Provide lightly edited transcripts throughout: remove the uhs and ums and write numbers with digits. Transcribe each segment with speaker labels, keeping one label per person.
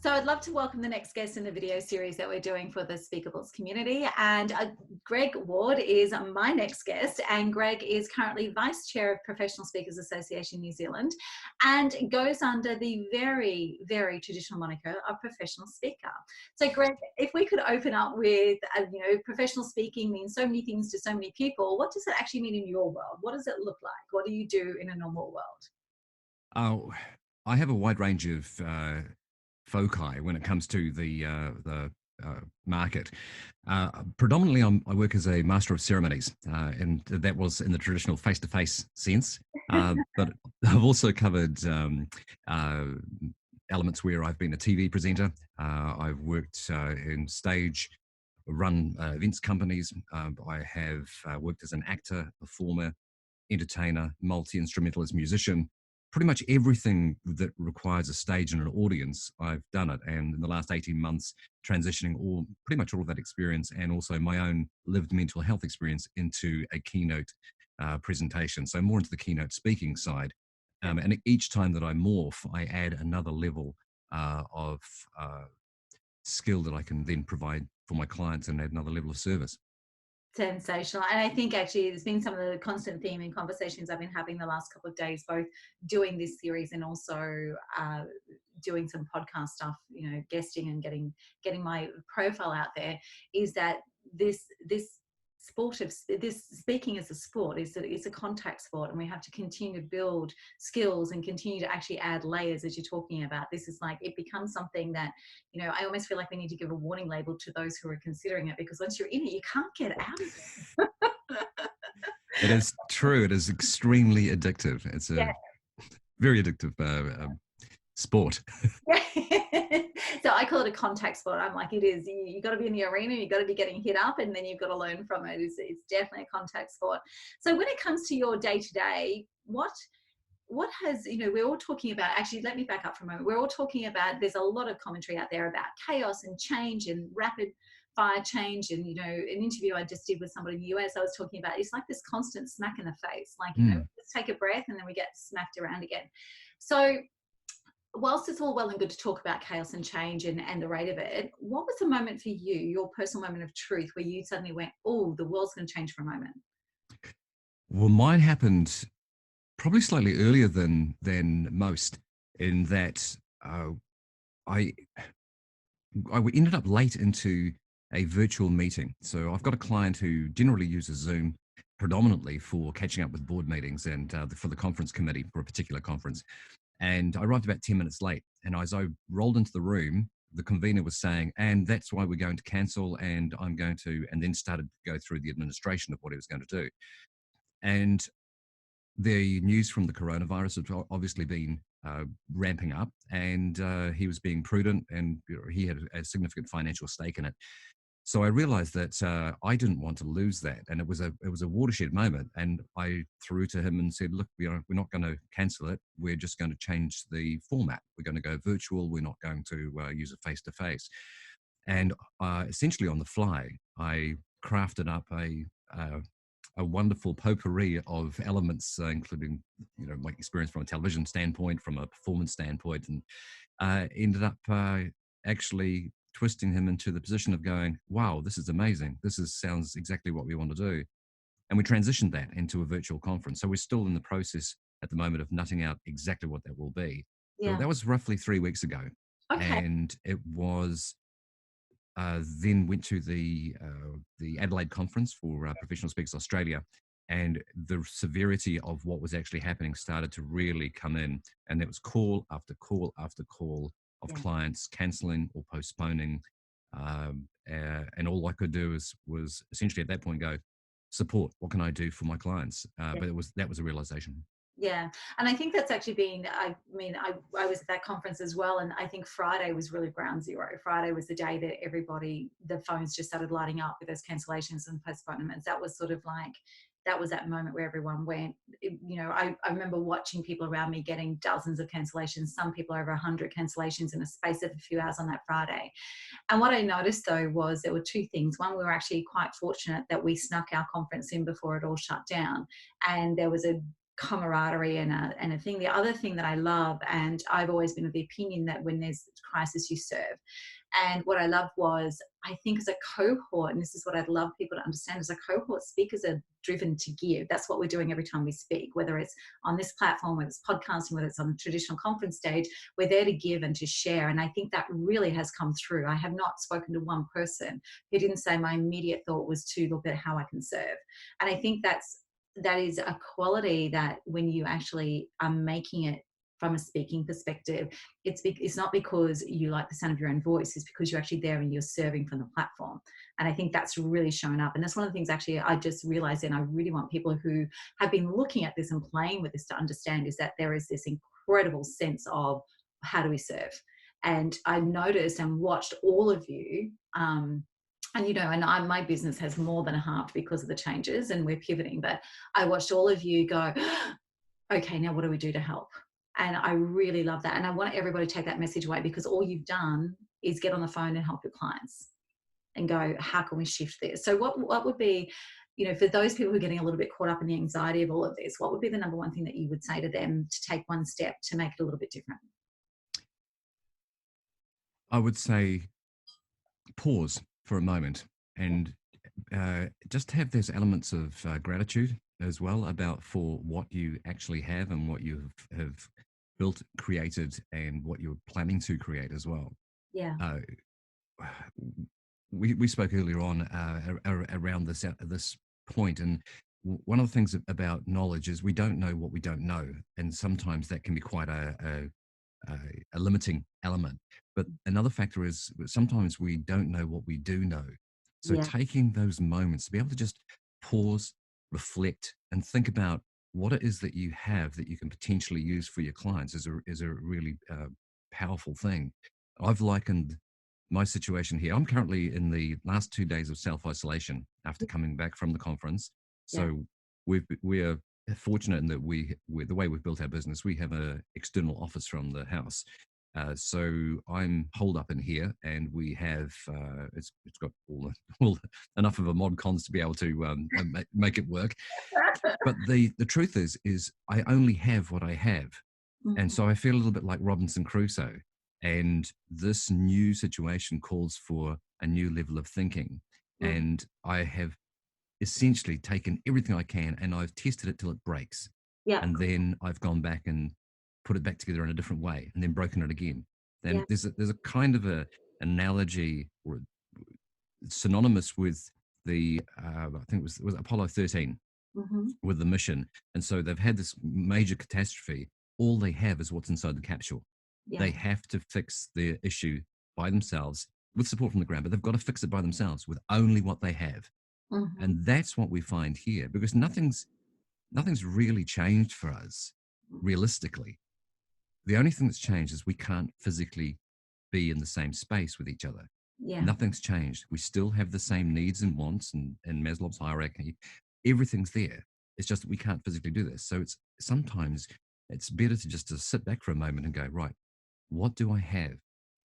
Speaker 1: So I'd love to welcome the next guest in the video series that we're doing for the Speakables community. And Greg Ward is my next guest. And Greg is currently Vice Chair of Professional Speakers Association New Zealand and goes under the very, very traditional moniker of professional speaker. So Greg, if we could open up with, professional speaking means so many things to so many people. What does it actually mean in your world? What does it look like? What do you do in a normal world?
Speaker 2: I have a wide range of foci when it comes to the market. Predominantly, I work as a master of ceremonies, and that was in the traditional face-to-face sense. But I've also covered elements where I've been a TV presenter. I've worked in stage, run events companies. I have worked as an actor, performer, entertainer, multi-instrumentalist musician. Pretty much everything that requires a stage and an audience, I've done it. And in the last 18 months, transitioning pretty much all of that experience and also my own lived mental health experience into a keynote presentation. So more into the keynote speaking side. And each time that I morph, I add another level of skill that I can then provide for my clients and add another level of service.
Speaker 1: Sensational. And I think actually there's been some of the constant theme in conversations I've been having the last couple of days, both doing this series and also doing some podcast stuff, guesting and getting my profile out there, is that this speaking as a sport it's a contact sport, and we have to continue to build skills and continue to actually add layers. As you're talking about, this is like, it becomes something that I almost feel like we need to give a warning label to those who are considering it, because once you're in it, you can't get out of it.
Speaker 2: It is true. It is extremely addictive. It's a very addictive sport.
Speaker 1: So I call it a contact sport. I'm like, it is. You got to be in the arena, you got to be getting hit up, and then you've got to learn from it. It's definitely a contact sport. So when it comes to your day to day, what has, we're all talking about, actually, let me back up for a moment. We're all talking about, there's a lot of commentary out there about chaos and change and rapid fire change. And, an interview I just did with somebody in the US, I was talking about, it's like this constant smack in the face. Like, let's take a breath and then we get smacked around again. So whilst it's all well and good to talk about chaos and change and the rate of it, what was the moment for you, your personal moment of truth, where you suddenly went, oh, the world's going to change for a moment?
Speaker 2: Well, mine happened probably slightly earlier than most, in that I ended up late into a virtual meeting. So I've got a client who generally uses Zoom predominantly for catching up with board meetings and for the conference committee for a particular conference. And I arrived about 10 minutes late. And as I rolled into the room, the convener was saying, and that's why we're going to cancel, and I'm going to, and then started to go through the administration of what he was going to do. And the news from the coronavirus had obviously been ramping up, and he was being prudent, and he had a significant financial stake in it. So I realized that I didn't want to lose that, and it was a watershed moment. And I threw to him and said, "Look, we're not going to cancel it. We're just going to change the format. We're going to go virtual. We're not going to use a face-to-face." And essentially, on the fly, I crafted up a wonderful potpourri of elements, including my experience from a television standpoint, from a performance standpoint, and ended up actually twisting him into the position of going, wow, this is amazing. Sounds exactly what we want to do. And we transitioned that into a virtual conference. So we're still in the process at the moment of nutting out exactly what that will be.
Speaker 1: Yeah.
Speaker 2: So that was roughly 3 weeks ago.
Speaker 1: Okay.
Speaker 2: And it was then went to the Adelaide conference for Professional Speakers Australia. And the severity of what was actually happening started to really come in. And there was call after call after call of clients cancelling or postponing, and all I could do was essentially at that point go, support. What can I do for my clients? But that was a realization.
Speaker 1: Yeah. And I think that's actually been, I was at that conference as well. And I think Friday was really ground zero. Friday was the day that the phones just started lighting up with those cancellations and postponements. That was sort of like, that was that moment where everyone went, I remember watching people around me getting dozens of cancellations, some people over 100 cancellations in a space of a few hours on that Friday. And what I noticed though was there were two things. One, we were actually quite fortunate that we snuck our conference in before it all shut down. And there was a camaraderie and a thing. The other thing that I love, and I've always been of the opinion that when there's crisis, you serve. And what I loved was, I think as a cohort, and this is what I'd love people to understand, as a cohort, speakers are driven to give. That's what we're doing every time we speak, whether it's on this platform, whether it's podcasting, whether it's on the traditional conference stage, we're there to give and to share. And I think that really has come through. I have not spoken to one person who didn't say my immediate thought was to look at how I can serve. And I think that is a quality that when you actually are making it from a speaking perspective, it's not because you like the sound of your own voice, it's because you're actually there and you're serving from the platform. And I think that's really shown up. And that's one of the things actually I just realized, and I really want people who have been looking at this and playing with this to understand, is that there is this incredible sense of how do we serve. And I noticed and watched all of you, and my business has more than a half because of the changes and we're pivoting, but I watched all of you go, okay, now what do we do to help? And I really love that. And I want everybody to take that message away, because all you've done is get on the phone and help your clients and go, how can we shift this? So what would be, for those people who are getting a little bit caught up in the anxiety of all of this, what would be the number one thing that you would say to them to take one step to make it a little bit different?
Speaker 2: I would say pause for a moment and just have those elements of gratitude as well for what you actually have and what you have built, created, and what you're planning to create as well.
Speaker 1: Yeah.
Speaker 2: We spoke earlier on around this point, and one of the things about knowledge is we don't know what we don't know, and sometimes that can be quite a limiting element. But another factor is sometimes we don't know what we do know. So taking those moments to be able to just pause, reflect, and think about what it is that you have that you can potentially use for your clients is a really powerful thing. I've likened my situation here. I'm currently in the last 2 days of self-isolation after coming back from the conference. So we are fortunate in that the way we've built our business, we have an external office from the house. So I'm holed up in here, and we have it's got all enough of a mod cons to be able to make it work. But the truth is I only have what I have, and so I feel a little bit like Robinson Crusoe. And this new situation calls for a new level of thinking, and I have essentially taken everything I can and I've tested it till it breaks. And then I've gone back and put it back together in a different way and then broken it again. Then there's a kind of a analogy or synonymous with the I think it was Apollo 13 with the mission. And so they've had this major catastrophe. All they have is what's inside the capsule. They have to fix their issue by themselves with support from the ground, but they've got to fix it by themselves with only what they have. And that's what we find here, because nothing's really changed for us realistically. The only thing that's changed is we can't physically be in the same space with each other. Nothing's changed. We still have the same needs and wants, and Maslow's hierarchy, everything's there. It's just that we can't physically do this. So sometimes it's better to just to sit back for a moment and go, right, what do I have?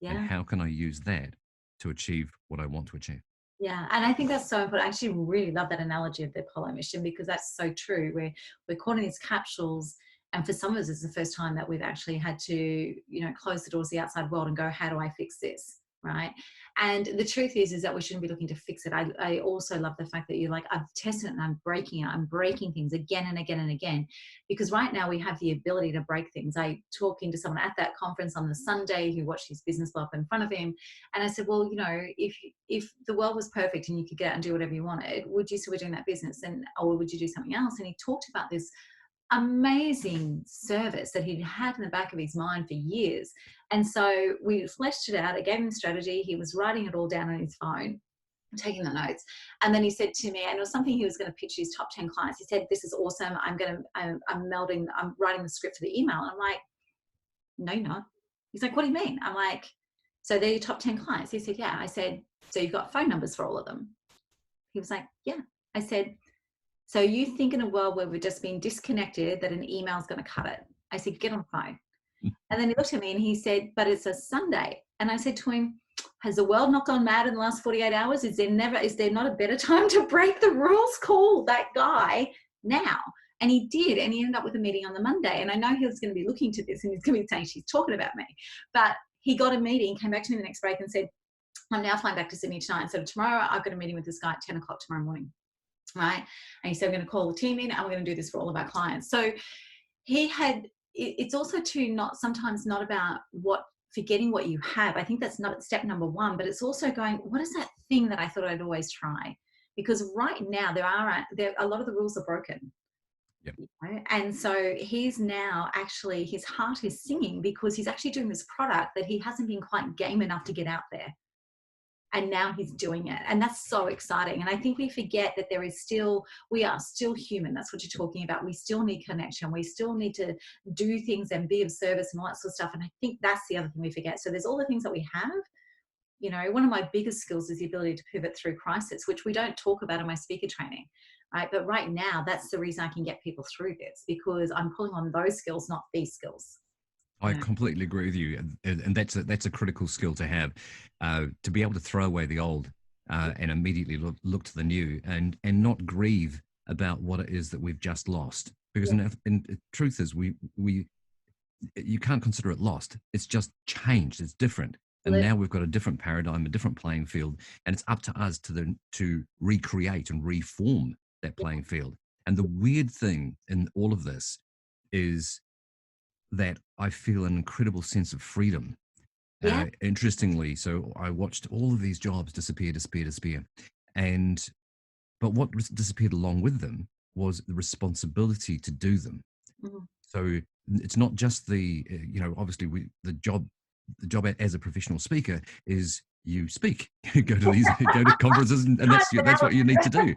Speaker 2: And how can I use that to achieve what I want to achieve?
Speaker 1: Yeah, and I think that's so important. I actually really love that analogy of the Apollo mission, because that's so true. We're caught in these capsules, and for some of us, it's the first time that we've actually had to, close the doors to the outside world and go, how do I fix this? Right. And the truth is that we shouldn't be looking to fix it. I also love the fact that you're like, I've tested it and I'm breaking it. I'm breaking things again and again and again, because right now we have the ability to break things. I talking to someone at that conference on the Sunday who watched his business blow up in front of him. And I said, well, if the world was perfect and you could get out and do whatever you wanted, would you still be doing that business? Or would you do something else? And he talked about this amazing service that he'd had in the back of his mind for years. And so we fleshed it out. I gave him strategy. He was writing it all down on his phone, taking the notes. And then he said to me, and it was something he was going to pitch his top 10 clients. He said, this is awesome. I'm writing the script for the email. And I'm like, no, you're not. He's like, what do you mean? I'm like, so they're your top 10 clients? He said, yeah. I said, so you've got phone numbers for all of them? He was like, yeah. I said, so you think in a world where we've just been disconnected that an email is going to cut it? I said, get on the phone. And then he looked at me and he said, but it's a Sunday. And I said to him, has the world not gone mad in the last 48 hours? Is there not a better time to break the rules? Call that guy now. And he did, and he ended up with a meeting on the Monday. And I know he was going to be looking to this and he's going to be saying she's talking about me. But he got a meeting, came back to me the next break and said, I'm now flying back to Sydney tonight. So tomorrow I've got a meeting with this guy at 10 o'clock tomorrow morning. Right. And he said, we're going to call the team in and we're going to do this for all of our clients. So he had, it's also too sometimes not about forgetting what you have. I think that's not step number one, but it's also going, what is that thing that I thought I'd always try? Because right now there a lot of the rules are broken.
Speaker 2: Yep.
Speaker 1: And so he's now actually, his heart is singing because he's actually doing this product that he hasn't been quite game enough to get out there. And now he's doing it. And that's so exciting. And I think we forget that we are still human. That's what you're talking about. We still need connection. We still need to do things and be of service and all that sort of stuff. And I think that's the other thing we forget. So there's all the things that we have. You know, one of my biggest skills is the ability to pivot through crisis, which we don't talk about in my speaker training. Right. But right now, that's the reason I can get people through this, because I'm pulling on those skills, not these skills.
Speaker 2: I completely agree with you, and that's a critical skill to have, to be able to throw away the old and immediately look to the new, and not grieve about what it is that we've just lost. Because in the truth is, you can't consider it lost. It's just changed. It's different, and now we've got a different paradigm, a different playing field, and it's up to us to recreate and reform that playing field. And the weird thing in all of this is that I feel an incredible sense of freedom. Interestingly, so I watched all of these jobs disappear, but what disappeared along with them was the responsibility to do them. Mm-hmm. So it's not just obviously the job as a professional speaker is you speak, go to conferences, and that's what you need to do.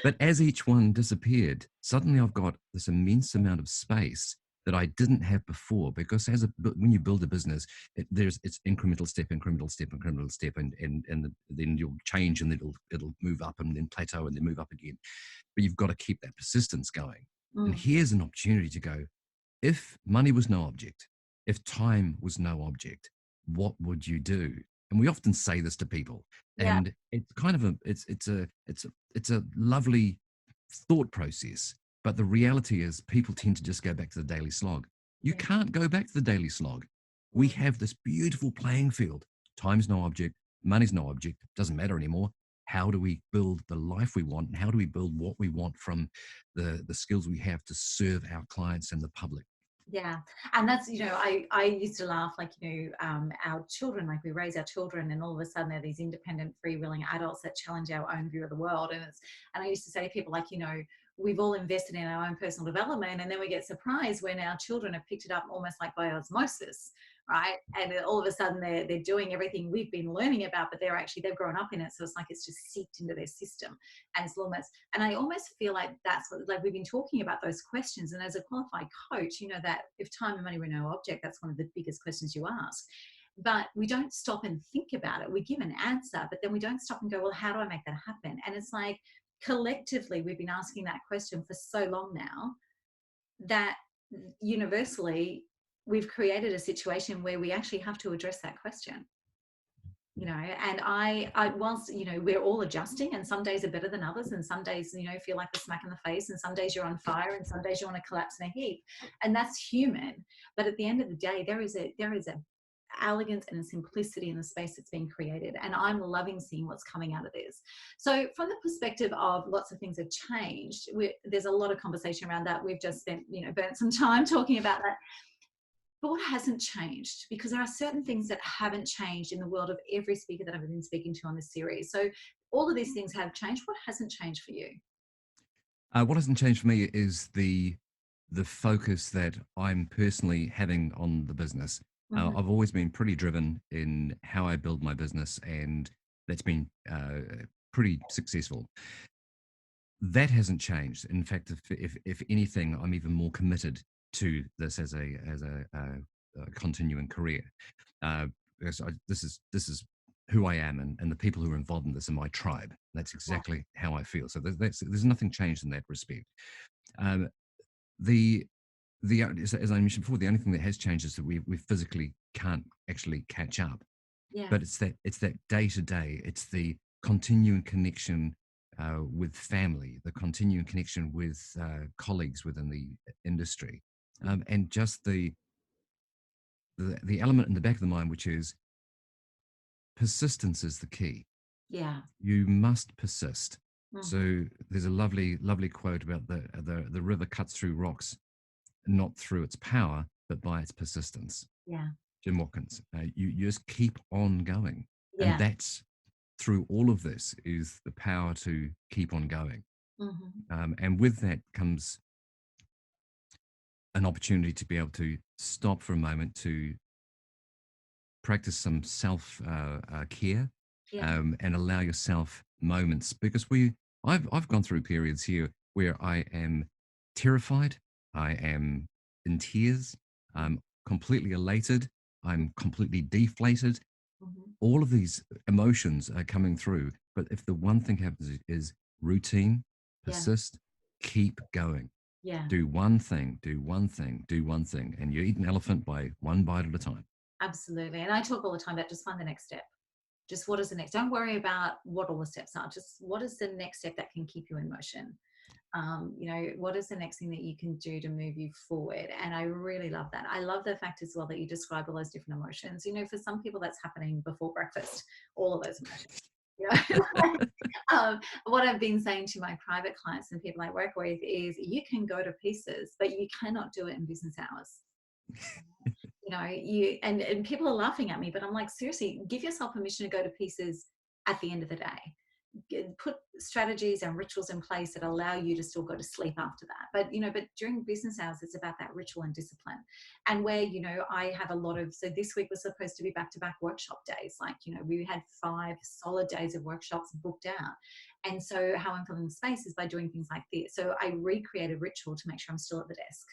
Speaker 2: But as each one disappeared, suddenly I've got this immense amount of space that I didn't have before, because when you build a business, it's incremental step, and then you'll change, and it'll move up and then plateau and then move up again. But you've got to keep that persistence going. And here's an opportunity to go, if money was no object, if time was no object, what would you do? And we often say this to people, and it's kind of it's a lovely thought process. But the reality is people tend to just go back to the daily slog. You can't go back to the daily slog. We have this beautiful playing field. Time's no object. Money's no object. Doesn't matter anymore. How do we build the life we want? And how do we build what we want from the skills we have to serve our clients and the public?
Speaker 1: Yeah. And that's, I used to laugh, our children, we raise our children, and all of a sudden they're these independent, freewheeling adults that challenge our own view of the world. And I used to say to people, we've all invested in our own personal development, and then we get surprised when our children have picked it up almost like by osmosis, right? And all of a sudden they're doing everything we've been learning about, but they've grown up in it. So it's like it's just seeped into their system, and it's almost, and I almost feel like that's what, we've been talking about those questions. And as a qualified coach, that if time and money were no object, that's one of the biggest questions you ask. But we don't stop and think about it. We give an answer, but then we don't stop and go, well, how do I make that happen? And it's like, collectively, we've been asking that question for so long now that universally we've created a situation where we actually have to address that question. And I whilst, we're all adjusting, and some days are better than others, and some days, feel like a smack in the face, and some days you're on fire, and some days you want to collapse in a heap. And that's human. But at the end of the day, there is a elegance and a simplicity in the space that's being created, and I'm loving seeing what's coming out of this. So from the perspective of lots of things have changed, there's a lot of conversation around that. We've just spent burnt some time talking about that. But what hasn't changed? Because there are certain things that haven't changed in the world of every speaker that I've been speaking to on this series. So all of these things have changed. What hasn't changed for you?
Speaker 2: What hasn't changed for me is the focus that I'm personally having on the business. I've always been pretty driven in how I build my business, and that's been pretty successful. That hasn't changed. In fact, if anything, I'm even more committed to this as a continuing career. Because this is who I am, and the people who are involved in this are my tribe. That's exactly how I feel. So there's nothing changed in that respect. As I mentioned before, the only thing that has changed is that we physically can't actually catch up. Yeah. But it's that day to day. It's the continuing connection with family, the continuing connection with colleagues within the industry, and just the element in the back of the mind, which is persistence is the key.
Speaker 1: Yeah.
Speaker 2: You must persist.
Speaker 1: Mhm.
Speaker 2: So there's a lovely, lovely quote about the river cuts through rocks, not through its power, but by its persistence.
Speaker 1: Yeah.
Speaker 2: Jim Watkins. You just keep on going, and
Speaker 1: Yeah.
Speaker 2: that's through all of this is the power to keep on going.
Speaker 1: Mhm.
Speaker 2: And with that comes an opportunity to be able to stop for a moment to practice some self care,
Speaker 1: Yeah.
Speaker 2: and allow yourself moments, because I've gone through periods here where I am terrified, I am in tears, I'm completely elated, I'm completely deflated.
Speaker 1: Mhm.
Speaker 2: All of these emotions are coming through, but if the one thing happens is routine,
Speaker 1: Yeah.
Speaker 2: persist, keep going.
Speaker 1: Yeah.
Speaker 2: Do one thing, do one thing, do one thing, and you eat an elephant by one bite at a time.
Speaker 1: Absolutely. And I talk all the time about just find the next step. Just what is the next? Don't worry about what all the steps are. Just what is the next step that can keep you in motion? What is the next thing that you can do to move you forward? And I really love that. I love the fact as well that you describe all those different emotions. For some people that's happening before breakfast, all of those emotions. You know, what I've been saying to my private clients and people I work with is you can go to pieces, but you cannot do it in business hours. And people are laughing at me, but I'm like, seriously, give yourself permission to go to pieces at the end of the day. Put strategies and rituals in place that allow you to still go to sleep after that. But during business hours, it's about that ritual and discipline. And where, I have a lot of, so this week was supposed to be back-to-back workshop days. We had 5 solid days of workshops booked out. And so how I'm filling the space is by doing things like this. So I recreate a ritual to make sure I'm still at the desk.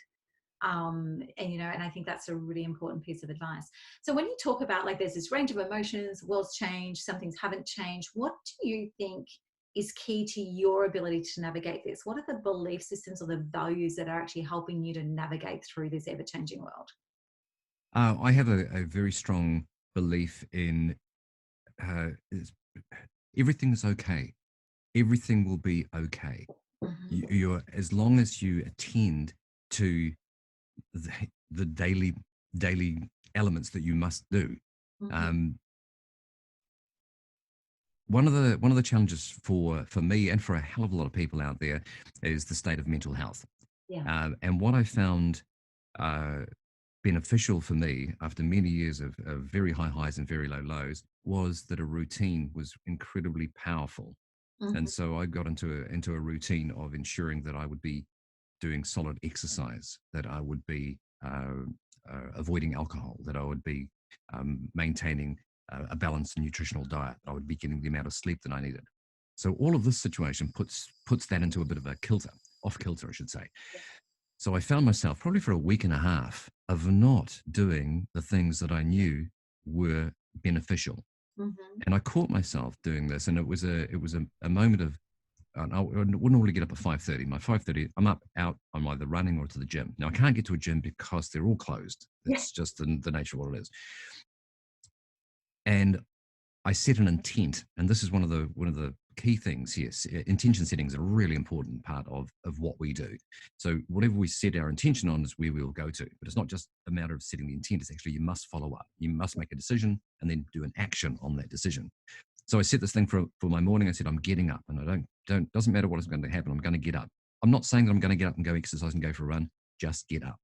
Speaker 1: And I think that's a really important piece of advice. So when you talk about there's this range of emotions, world's changed, some things haven't changed, what do you think is key to your ability to navigate this? What are the belief systems or the values that are actually helping you to navigate through this ever-changing world?
Speaker 2: I have a very strong belief in everything is okay. Everything will be okay.
Speaker 1: Mm-hmm.
Speaker 2: You're as long as you attend to the daily elements that you must do.
Speaker 1: Mm-hmm.
Speaker 2: Um, one of the challenges for me and for a hell of a lot of people out there is the state of mental health.
Speaker 1: Yeah.
Speaker 2: And what I found uh, beneficial for me after many years of very high highs and very low lows was that a routine was incredibly powerful.
Speaker 1: Mm-hmm.
Speaker 2: And so I got into a routine of ensuring that I would be doing solid exercise, that I would be avoiding alcohol, that I would be maintaining a balanced nutritional diet, that I would be getting the amount of sleep that I needed. So all of this situation puts that into a bit of a kilter, off kilter, I should say. So I found myself probably for a week and a half of not doing the things that I knew were beneficial.
Speaker 1: Mm-hmm.
Speaker 2: And I caught myself doing this, and it was a moment of I wouldn't normally get up at 5:30. My 5:30, I'm up out. I'm either running or to the gym. Now I can't get to a gym because they're all closed.
Speaker 1: Yeah.
Speaker 2: It's just the nature of what it is. And I set an intent, and this is one of the key things here. Intention setting is a really important part of what we do. So whatever we set our intention on is where we will go to. But it's not just a matter of setting the intent. It's actually you must follow up. You must make a decision and then do an action on that decision. So I set this thing for my morning. I said, I'm getting up, and I don't doesn't matter what is going to happen. I'm going to get up. I'm not saying that I'm going to get up and go exercise and go for a run. Just get up.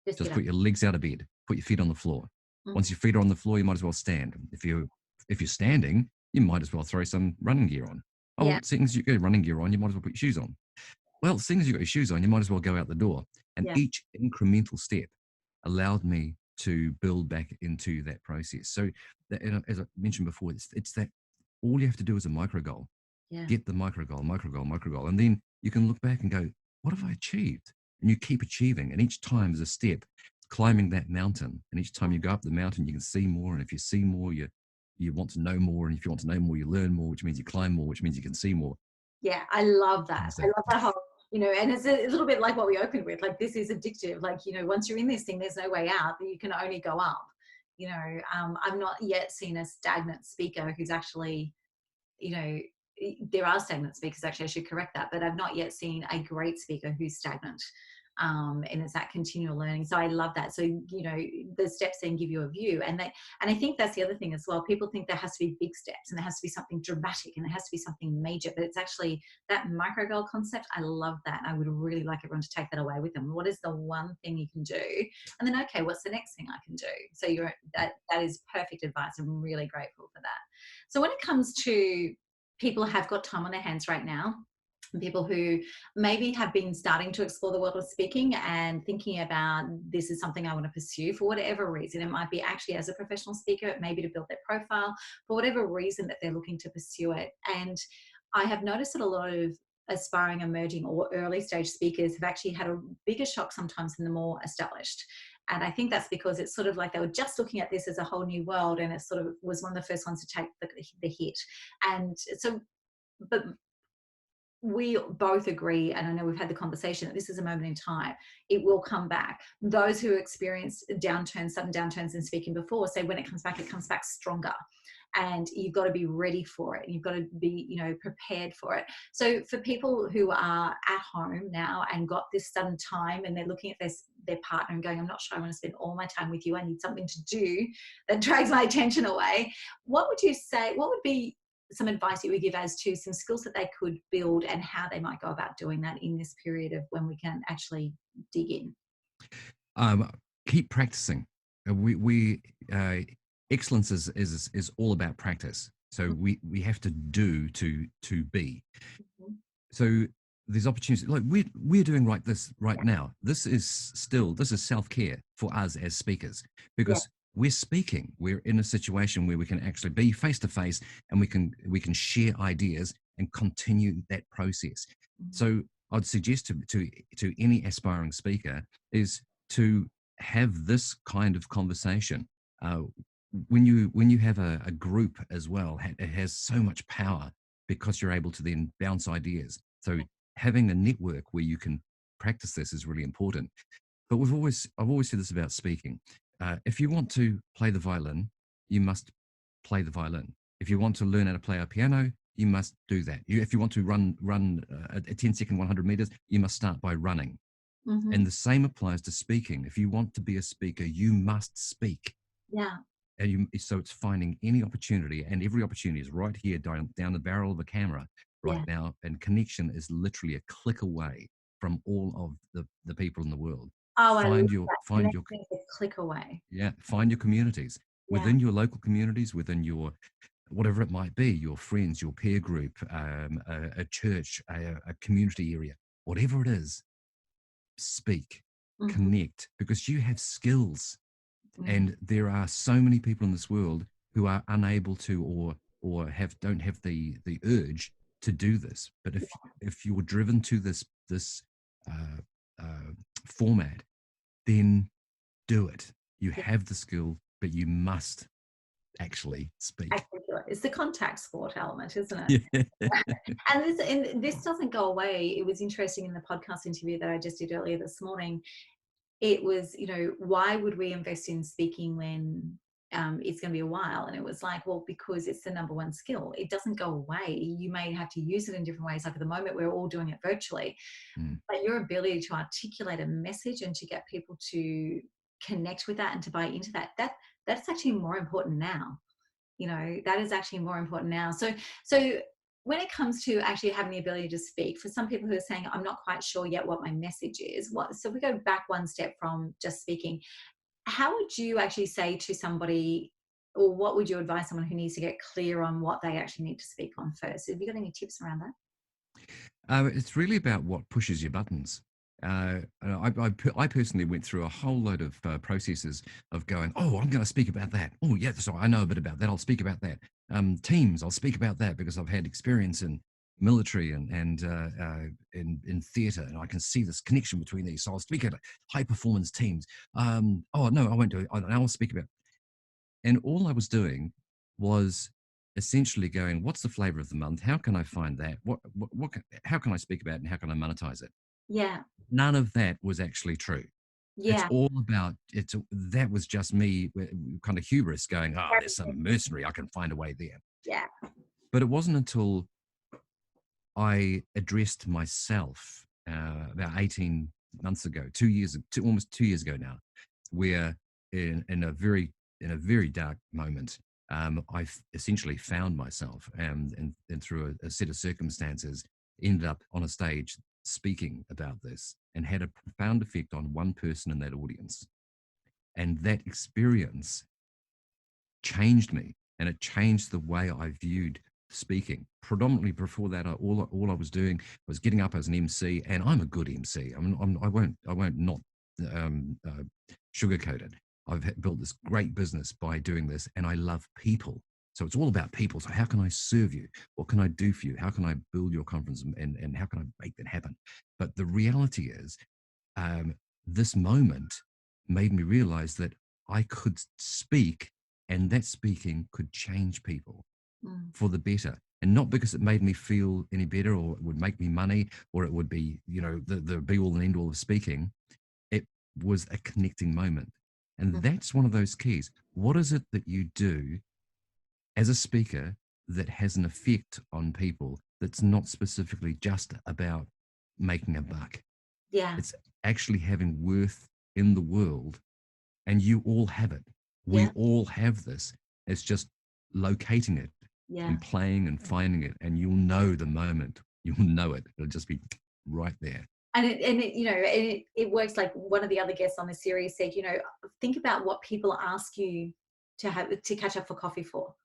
Speaker 1: Just
Speaker 2: Just
Speaker 1: get up.
Speaker 2: put your legs out of bed. Put your feet on the floor. Once
Speaker 1: Mm-hmm.
Speaker 2: your feet are on the floor, you might as well stand. If you're standing, you might as well throw some running gear on. Oh,
Speaker 1: Yeah.
Speaker 2: well, since you got running gear on, you might as well put your shoes on. Well, since you got your shoes on, you might as well go out the door. And
Speaker 1: Yeah.
Speaker 2: each incremental step allowed me to build back into that process. So, as I mentioned before, it's that all you have to do is a micro goal.
Speaker 1: Yeah.
Speaker 2: Get the micro goal, micro goal, micro goal. And then you can look back and go, what have I achieved? And you keep achieving. And each time is a step climbing that mountain. And each time you go up the mountain, you can see more. And if you see more, you want to know more. And if you want to know more, you learn more, which means you climb more, which means you can see more.
Speaker 1: Yeah, I love that. I
Speaker 2: Understand?
Speaker 1: love that whole, and it's a little bit like what we opened with. This is addictive. Once you're in this thing, there's no way out. You can only go up. I've not yet seen a stagnant speaker who's actually, you know, there are stagnant speakers, actually, I should correct that, but I've not yet seen a great speaker who's stagnant. And it's that continual learning. So I love that. So, you know, the steps then give you a view. And I think that's the other thing as well. People think there has to be big steps and there has to be something dramatic and there has to be something major, but it's actually that micro goal concept. I love that. I would really like everyone to take that away with them. What is the one thing you can do? And then, okay, what's the next thing I can do? So that is perfect advice. I'm really grateful for that. So when it comes to people who have got time on their hands right now, people who maybe have been starting to explore the world of speaking and thinking about, this is something I want to pursue for whatever reason. It might be actually as a professional speaker, it may be to build their profile, for whatever reason that they're looking to pursue it. And I have noticed that a lot of aspiring, emerging or early stage speakers have actually had a bigger shock sometimes than the more established. And I think that's because it's sort of like they were just looking at this as a whole new world, and it sort of was one of the first ones to take the hit. And so, but we both agree, and I know we've had the conversation, that this is a moment in time. It will come back. Those who experienced downturns, sudden downturns in speaking before, say when it comes back stronger. And you've got to be ready for it. You've got to be, you know, prepared for it. So for people who are at home now and got this sudden time and they're looking at their partner and going, I'm not sure I want to spend all my time with you. I need something to do that drags my attention away. What would you say, what would be some advice you would give as to some skills that they could build and how they might go about doing that in this period of when we can actually dig in?
Speaker 2: Keep practicing. Excellence is all about practice. So we have to do to be.
Speaker 1: Mm-hmm.
Speaker 2: So there's opportunities like we're doing right now. This is self-care for us as speakers, because we're speaking. We're in a situation where we can actually be face to face and we can share ideas and continue that process.
Speaker 1: Mm-hmm.
Speaker 2: So I'd suggest to any aspiring speaker is to have this kind of conversation. When you have a group as well, it has so much power because you're able to then bounce ideas. So having a network where you can practice this is really important. But I've always said this about speaking. If you want to play the violin, you must play the violin. If you want to learn how to play a piano, you must do that. If you want to run a 10-second 100 meters, you must start by running.
Speaker 1: Mm-hmm.
Speaker 2: And the same applies to speaking. If you want to be a speaker, you must speak.
Speaker 1: Yeah.
Speaker 2: And so it's finding any opportunity, and every opportunity is right here down the barrel of a camera right now. And connection is literally a click away from all of the people in the world.
Speaker 1: Oh,
Speaker 2: find
Speaker 1: your click away.
Speaker 2: Yeah, find your communities within your local communities, within your whatever it might be, your friends, your peer group, a church, a community area, whatever it is. Speak, connect, because you have skills. And there are so many people in this world who are unable to or don't have the urge to do this. But if you're driven to this format, then do it. You have the skill, but you must actually speak.
Speaker 1: It's the contact sport element, isn't it? Yeah. And this doesn't go away. It was interesting in the podcast interview that I just did earlier this morning. It was, you know, why would we invest in speaking when it's going to be a while? And it was like, well, because it's the number one skill. It doesn't go away. You may have to use it in different ways. Like at the moment, we're all doing it virtually. But your ability to articulate a message and to get people to connect with that and to buy into that's actually more important now. You know, that is actually more important now. So when it comes to actually having the ability to speak, for some people who are saying, I'm not quite sure yet what my message is, so we go back one step from just speaking. How would you actually say to somebody, or what would you advise someone who needs to get clear on what they actually need to speak on first? Have you got any tips around that?
Speaker 2: It's really about what pushes your buttons. I personally went through a whole load of processes of going, oh, I'm going to speak about that. Oh, yeah, so I know a bit about that. I'll speak about that. Teams, I'll speak about that because I've had experience in military and in theatre, and I can see this connection between these. So I'll speak at high performance teams. Oh no, I won't do it. I'll speak about. And all I was doing was essentially going, what's the flavor of the month? How can I find that? How can I speak about it, and how can I monetize it?
Speaker 1: Yeah.
Speaker 2: None of that was actually true.
Speaker 1: Yeah.
Speaker 2: It's all about that was just me kind of hubris going, there's some mercenary, I can find a way there.
Speaker 1: Yeah.
Speaker 2: But it wasn't until I addressed myself about 18 months ago, 2 years, almost 2 years ago now, where in a very dark moment, I essentially found myself, and through a set of circumstances, ended up on a stage speaking about this, and had a profound effect on one person in that audience. And that experience changed me, and it changed the way I viewed speaking. Predominantly before that, all I was doing was getting up as an MC, and I'm a good MC. I won't not sugarcoat it. Built this great business by doing this, and I love people. So it's all about people. So how can I serve you? What can I do for you? How can I build your conference, and how can I make that happen? But the reality is, um, this moment made me realize that I could speak, and that speaking could change people
Speaker 1: Mm.
Speaker 2: for the better. And not because it made me feel any better, or it would make me money, or it would be, the be all and end all of speaking. It was a connecting moment. And
Speaker 1: Mm.
Speaker 2: that's one of those keys. What is it that you do as a speaker that has an effect on people, that's not specifically just about making a buck?
Speaker 1: Yeah.
Speaker 2: It's actually having worth in the world, and you all have it. We
Speaker 1: Yeah.
Speaker 2: all have this. It's just locating it
Speaker 1: Yeah.
Speaker 2: and playing and finding it, and you'll know the moment. You'll know it. It'll just be right there.
Speaker 1: And it works. Like one of the other guests on the series said, think about what people ask you to catch up for coffee for.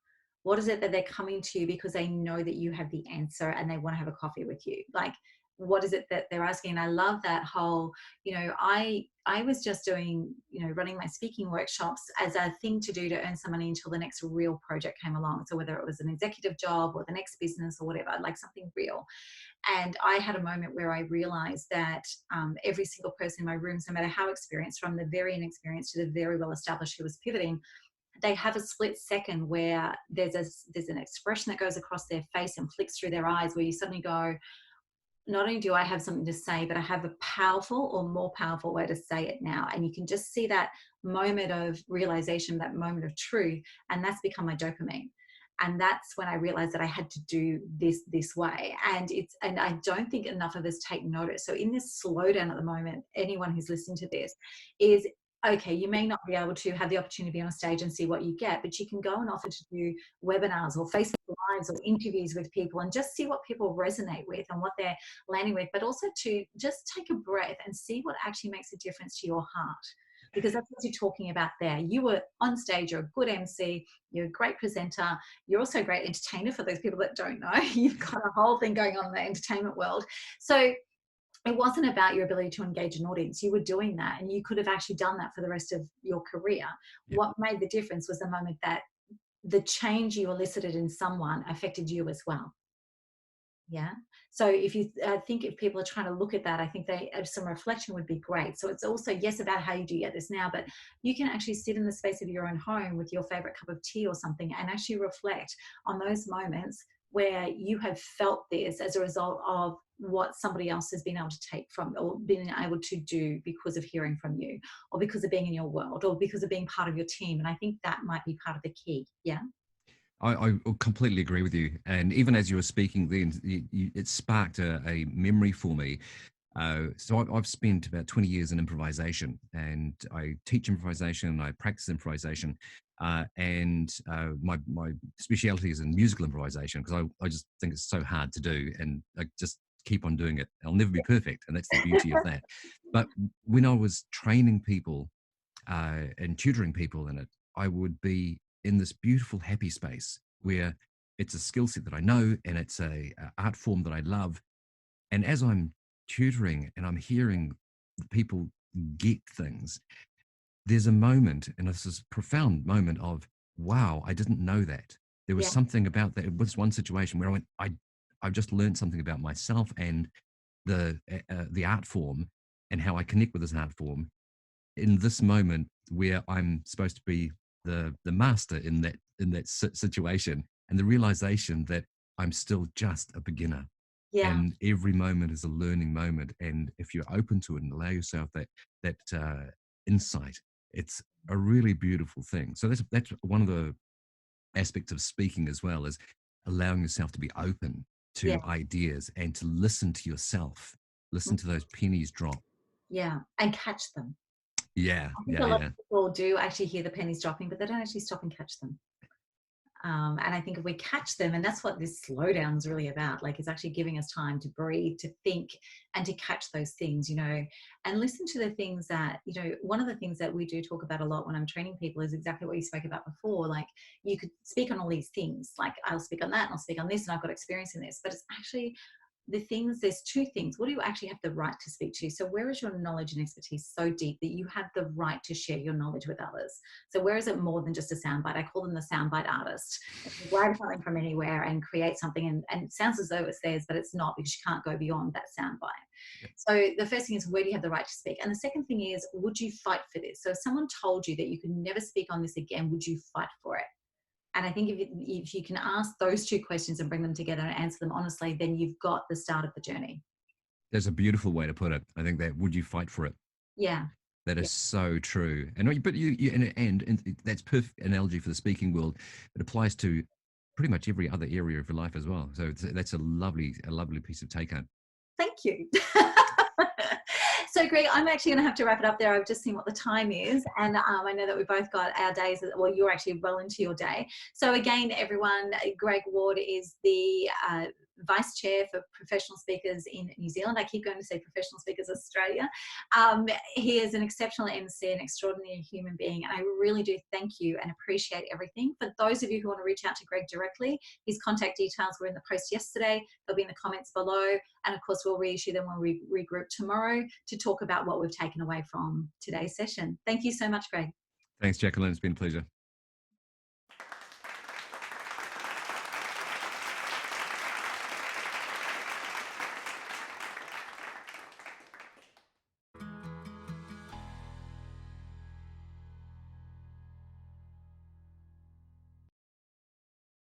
Speaker 1: What is it that they're coming to you because they know that you have the answer and they want to have a coffee with you? Like, what is it that they're asking? And I love that whole, I was just doing, running my speaking workshops as a thing to do to earn some money until the next real project came along. So whether it was an executive job or the next business or whatever, like something real. And I had a moment where I realized that every single person in my rooms, no matter how experienced, from the very inexperienced to the very well established who was pivoting, they have a split second where there's an expression that goes across their face and flicks through their eyes, where you suddenly go, not only do I have something to say, but I have a powerful or more powerful way to say it now. And you can just see that moment of realization, that moment of truth, and that's become my dopamine. And that's when I realized that I had to do this way. And I don't think enough of us take notice. So in this slowdown at the moment, anyone who's listening to this is, okay, you may not be able to have the opportunity to be on a stage and see what you get, but you can go and offer to do webinars or Facebook Lives or interviews with people and just see what people resonate with and what they're landing with, but also to just take a breath and see what actually makes a difference to your heart. Because that's what you're talking about there. You were on stage, you're a good MC, you're a great presenter, you're also a great entertainer for those people that don't know. You've got a whole thing going on in the entertainment world. So it wasn't about your ability to engage an audience. You were doing that, and you could have actually done that for the rest of your career.
Speaker 2: Yeah.
Speaker 1: What made the difference was the moment that the change you elicited in someone affected you as well. Yeah. So if you think if people are trying to look at that, I think some reflection would be great. So it's also, yes, about how you do get this now, but you can actually sit in the space of your own home with your favorite cup of tea or something and actually reflect on those moments where you have felt this as a result of what somebody else has been able to take from or been able to do because of hearing from you, or because of being in your world, or because of being part of your team. And I think that might be part of the key. Yeah.
Speaker 2: I completely agree with you. And even as you were speaking, then it sparked a memory for me. So I've spent about 20 years in improvisation, and I teach improvisation, I practice improvisation, and my specialty is in musical improvisation, because I just think it's so hard to do, and I just keep on doing it. I'll never be perfect, and that's the beauty of that. But when I was training people and tutoring people in it, I would be in this beautiful, happy space where it's a skill set that I know, and it's a art form that I love. And as I'm tutoring and I'm hearing people get things, there's a moment, and it's this profound moment of, wow, I didn't know that. There was
Speaker 1: Yeah.
Speaker 2: something about that. It was one situation where I went, I've just learned something about myself and the art form, and how I connect with this art form in this moment where I'm supposed to be the master in that situation, and the realization that I'm still just a beginner,
Speaker 1: Yeah.
Speaker 2: and every moment is a learning moment. And if you're open to it and allow yourself that insight, it's a really beautiful thing. So that's one of the aspects of speaking as well, is allowing yourself to be open
Speaker 1: Yeah.
Speaker 2: to ideas and to listen to yourself, listen to those pennies drop.
Speaker 1: Yeah. And catch them.
Speaker 2: Yeah,
Speaker 1: I think
Speaker 2: yeah,
Speaker 1: a lot
Speaker 2: yeah.
Speaker 1: of people do actually hear the pennies dropping, but they don't actually stop and catch them. And I think if we catch them, and that's what this slowdown is really about, like it's actually giving us time to breathe, to think, and to catch those things, and listen to the things that, one of the things that we do talk about a lot when I'm training people is exactly what you spoke about before. Like you could speak on all these things, like I'll speak on that and I'll speak on this and I've got experience in this, but it's actually there's two things. What do you actually have the right to speak to? So where is your knowledge and expertise so deep that you have the right to share your knowledge with others? So where is it more than just a soundbite? I call them the soundbite artist. You grab something from anywhere and create something, and it sounds as though it's theirs, but it's not, because you can't go beyond that soundbite. So the first thing is, where do you have the right to speak? And the second thing is, would you fight for this? So if someone told you that you could never speak on this again, would you fight for it? And I think if you can ask those two questions and bring them together and answer them honestly, then you've got the start of the journey.
Speaker 2: That's a beautiful way to put it. I think that, would you fight for it?
Speaker 1: Yeah.
Speaker 2: That
Speaker 1: Yeah.
Speaker 2: is so true. And but and that's perfect analogy for the speaking world. It applies to pretty much every other area of your life as well. So that's a lovely piece of take home.
Speaker 1: Thank you. So, Greg, I'm actually going to have to wrap it up there. I've just seen what the time is. And I know that we both got our days. Well, you're actually well into your day. So, again, everyone, Greg Ward is the Vice Chair for Professional Speakers in New Zealand. I keep going to say Professional Speakers Australia. He is an exceptional MC, an extraordinary human being. And I really do thank you and appreciate everything. For those of you who want to reach out to Greg directly, his contact details were in the post yesterday. They'll be in the comments below. And of course, we'll reissue them when we regroup tomorrow to talk about what we've taken away from today's session. Thank you so much, Greg.
Speaker 2: Thanks, Jacqueline. It's been a pleasure.